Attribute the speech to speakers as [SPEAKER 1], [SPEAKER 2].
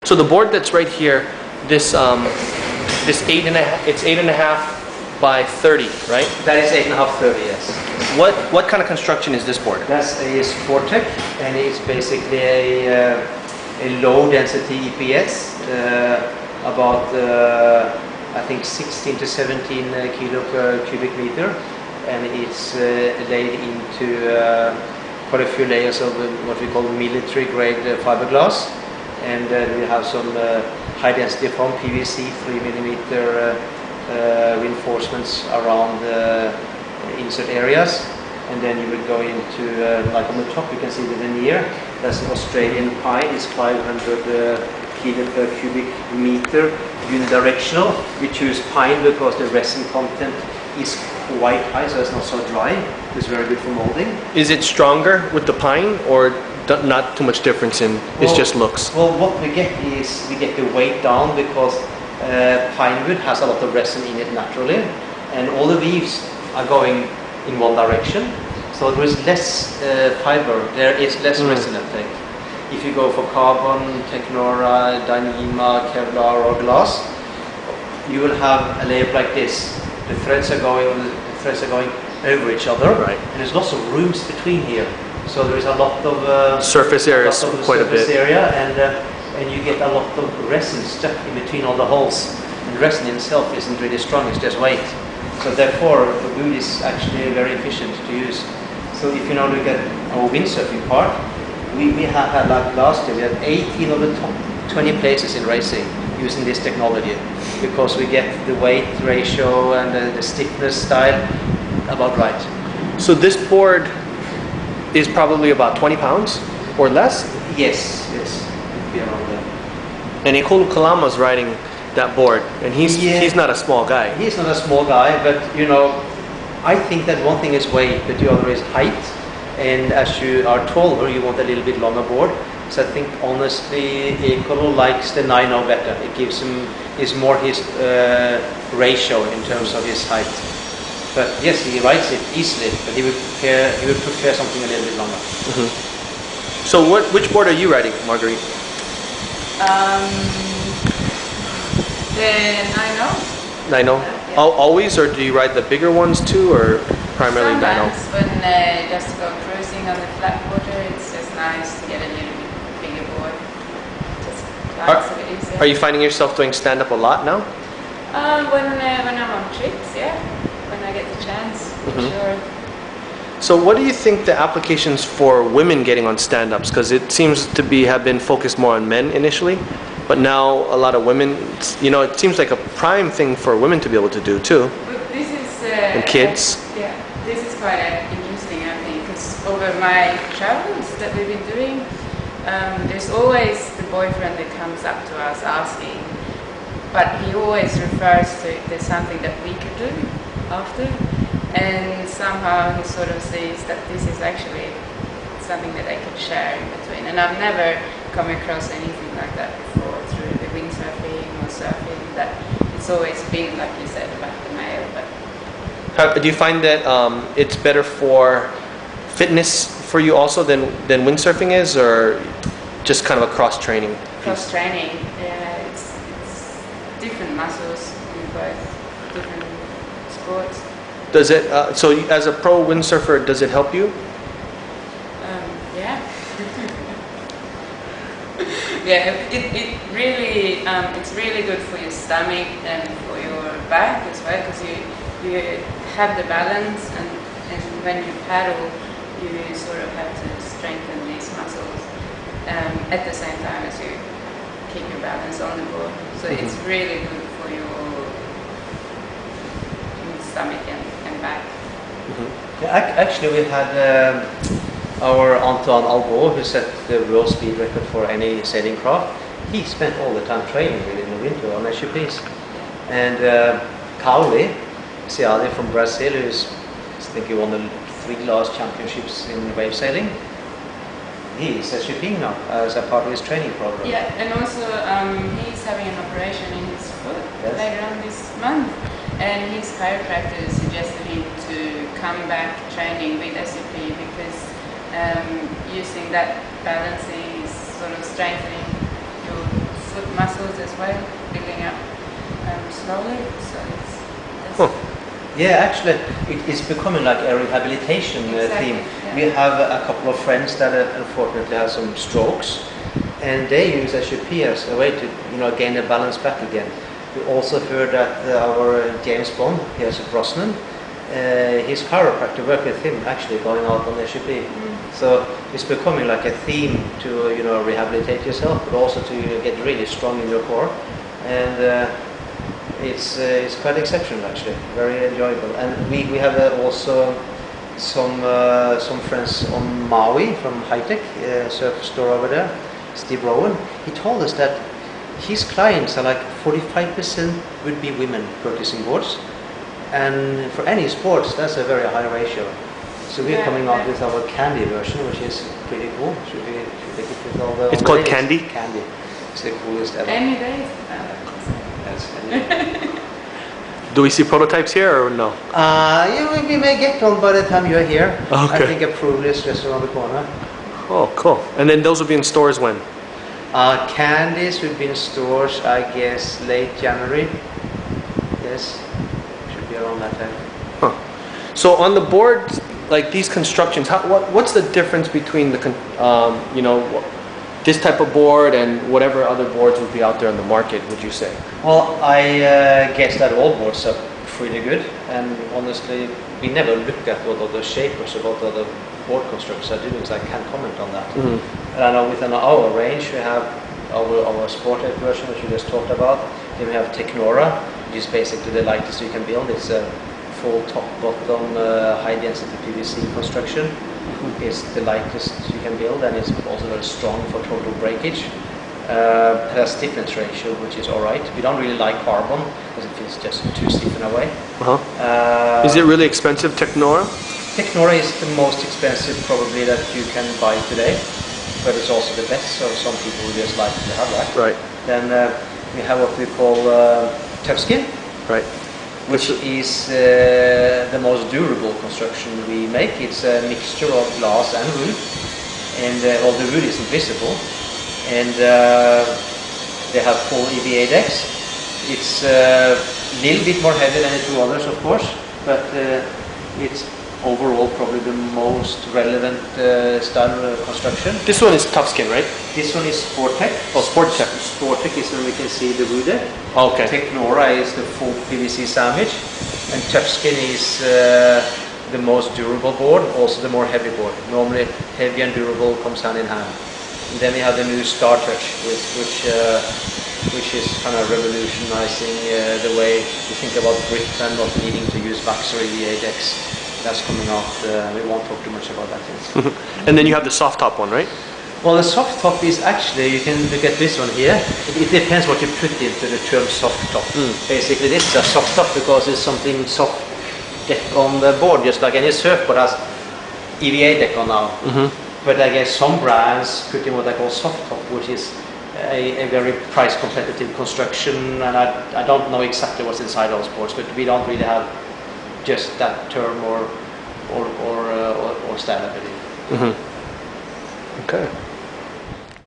[SPEAKER 1] So the board that's right here, this this 8.5, it's 8.5 by 30, right?
[SPEAKER 2] That is 8.5 30, yes.
[SPEAKER 1] What kind of construction is this board?
[SPEAKER 2] That is Sportec, and it's basically a low density EPS, about I think 16 to 17 kilo per cubic meter, and it's laid into quite a few layers of what we call military grade fiberglass, and we have some high density foam PVC 3mm reinforcements around the insert areas, and then you would go into like on the top you can see the veneer. That's Australian pine. It's 500 kilo per cubic meter unidirectional. We choose pine because the resin content is quite high, so it's not so dry. It's very good for molding.
[SPEAKER 1] Is it stronger with the pine, or not too much difference in? It's just looks.
[SPEAKER 2] Well, what we get is we get the weight down because pine wood has a lot of resin in it naturally, and all the leaves are going in one direction, so there is less fiber. There is less resin uptake. If you go for carbon, Technora, Dyneema, Kevlar, or glass, you will have a layer like this. The threads are going over each other,
[SPEAKER 1] right?
[SPEAKER 2] And there's lots of rooms between here, so there is a lot of
[SPEAKER 1] surface area, quite a bit.
[SPEAKER 2] And you get a lot of resin stuck in between all the holes. And resin itself isn't really strong; it's just weight. So therefore, the wood is actually very efficient to use. So if you now look at our windsurfing part, we have had, like last year, we had 18 of the top 20 places in racing using this technology, because we get the weight ratio and the stiffness style about right.
[SPEAKER 1] So this board is probably about 20 pounds or less?
[SPEAKER 2] Yes, it'd be around that.
[SPEAKER 1] And Ekolu Kalama is riding that board, and he's not a small guy.
[SPEAKER 2] He's not a small guy, but you know, I think that one thing is weight, but the other is height. And as you are taller, you want a little bit longer board. So I think honestly, Ekolu likes the 9.0 better. It gives him more his ratio in terms of his height. But yes, he rides it easily, but he would prefer something a little bit longer.
[SPEAKER 1] So which board are you riding, Margareta?
[SPEAKER 3] The 9.0.
[SPEAKER 1] 9.0? Yeah. Always, or do you ride the bigger ones too, or primarily 9.0?
[SPEAKER 3] Sometimes when just go cruising on the flat water, it's just nice to get a little bit bigger board. Just glides a bit easier.
[SPEAKER 1] Are you finding yourself doing stand-up a lot now?
[SPEAKER 3] When I'm on trips, yeah. When I get the chance, for sure.
[SPEAKER 1] So what do you think the applications for women getting on stand-ups? Because it seems to have been focused more on men initially, but now a lot of women, you know, it seems like a prime thing for women to be able to do too.
[SPEAKER 3] But this is...
[SPEAKER 1] and kids.
[SPEAKER 3] Yeah, this is quite interesting, I think, because over my travels that we've been doing, there's always the boyfriend that comes up to us asking, but he always refers to if there's something that we could do after, and somehow he sort of sees that this is actually something that I could share in between. And I've never come across anything like that before through the windsurfing or surfing. That it's always been, like you said, about the male. But
[SPEAKER 1] do you find that it's better for fitness for you also than windsurfing is, or just kind of a cross training?
[SPEAKER 3] Cross training, yeah, it's different muscles in both different sports.
[SPEAKER 1] Does it? So as a pro windsurfer, does it help you?
[SPEAKER 3] Yeah. Yeah, it really it's really good for your stomach and for your back as well, because you have the balance, and when you paddle, you sort of have to strengthen these muscles at the same time as you keep your balance on the board. So it's really good for your stomach and back.
[SPEAKER 2] Yeah, actually, we had our Antoine Albo, who set the world speed record for any sailing craft. He spent all the time training with in the winter on SUPs. And Kauli Ciali from Brazil, who's I think he won the 3 last championships in wave sailing. He is SUP now as a part of his training program.
[SPEAKER 3] Yeah, and also he's having an operation in his foot later on this month. And his chiropractor suggested him to come back training with SUP because using that balancing is sort of strengthening your foot muscles as well, building up slowly. So it's
[SPEAKER 1] Huh.
[SPEAKER 2] Yeah, actually, it is becoming like a rehabilitation
[SPEAKER 3] Exactly,
[SPEAKER 2] theme.
[SPEAKER 3] yeah.
[SPEAKER 2] We have a couple of friends that unfortunately have some strokes, and they use SUP as a way to, gain the balance back again. We also heard that our James Bond, Pierce Brosnan, his chiropractor worked with him actually going out on SUP. So it's becoming like a theme to rehabilitate yourself, but also to get really strong in your core, and it's quite exceptional actually, very enjoyable. And we have also some friends on Maui from High Tech surf store over there, Steve Rowan. He told us that his clients are like 45% would be women purchasing boards, and for any sports that's a very high ratio. So we're coming out with our candy version, which is pretty cool. Should we take it with all the?
[SPEAKER 1] It's called Candy?
[SPEAKER 2] Candy. It's the coolest ever.
[SPEAKER 3] any days.
[SPEAKER 2] Yes.
[SPEAKER 1] Do we see prototypes here or no?
[SPEAKER 2] Yeah, we may get one by the time you're here.
[SPEAKER 1] Okay.
[SPEAKER 2] I think approval is just around the corner.
[SPEAKER 1] Oh, cool. And then those will be in stores when?
[SPEAKER 2] Candies will be in stores, I guess, late January. Yes, should be around that time.
[SPEAKER 1] Huh. So on the board, like these constructions, what's the difference between the this type of board and whatever other boards would be out there on the market, would you say?
[SPEAKER 2] Well, I guess that all boards are pretty good, and honestly, we never look at what other shapers or what other board constructors are doing, so I can't comment on that. And I know within our range, we have our Sport Edge version, which we just talked about. Then we have Technora, which is basically the lightest you can build. It's a full top-bottom high-density PVC construction. It's the lightest you can build, and it's also very strong for total breakage. It has stiffness ratio, which is alright. We don't really like carbon because it feels just too stiff in a way.
[SPEAKER 1] Is it really expensive, Technora?
[SPEAKER 2] Technora is the most expensive probably that you can buy today, but it's also the best, so some people just like to have that.
[SPEAKER 1] Right.
[SPEAKER 2] Then we have what we call Toughskin,
[SPEAKER 1] Right.
[SPEAKER 2] which is the most durable construction we make. It's a mixture of glass and wood, and all the wood is invisible, and they have full EVA decks. It's a little bit more heavy than the two others, of course, but it's overall probably the most relevant style construction.
[SPEAKER 1] This one is Toughskin, right?
[SPEAKER 2] This one is Sportec.
[SPEAKER 1] Oh, Sportec.
[SPEAKER 2] Sportec is when we can see the wood deck.
[SPEAKER 1] Okay.
[SPEAKER 2] Technora is the full PVC sandwich, and Toughskin is the most durable board, also the more heavy board. Normally heavy and durable comes hand in hand. And then we have the new Star Touch, which is kind of revolutionizing the way we think about grip and not needing to use wax or EVA decks. That's coming out. We won't talk too much about that yet.
[SPEAKER 1] And then you have the soft top one, right?
[SPEAKER 2] Well, the soft top is actually, you can look at this one here. It depends what you put into the term soft top. Basically, this is a soft top because it's something soft deck on the board, just like any surfboard has EVA deck on now. But I guess some brands put in what I call soft top, which is a very price competitive construction, and I don't know exactly what's inside those boards, but we don't really have just that term or stand-up.
[SPEAKER 1] Okay.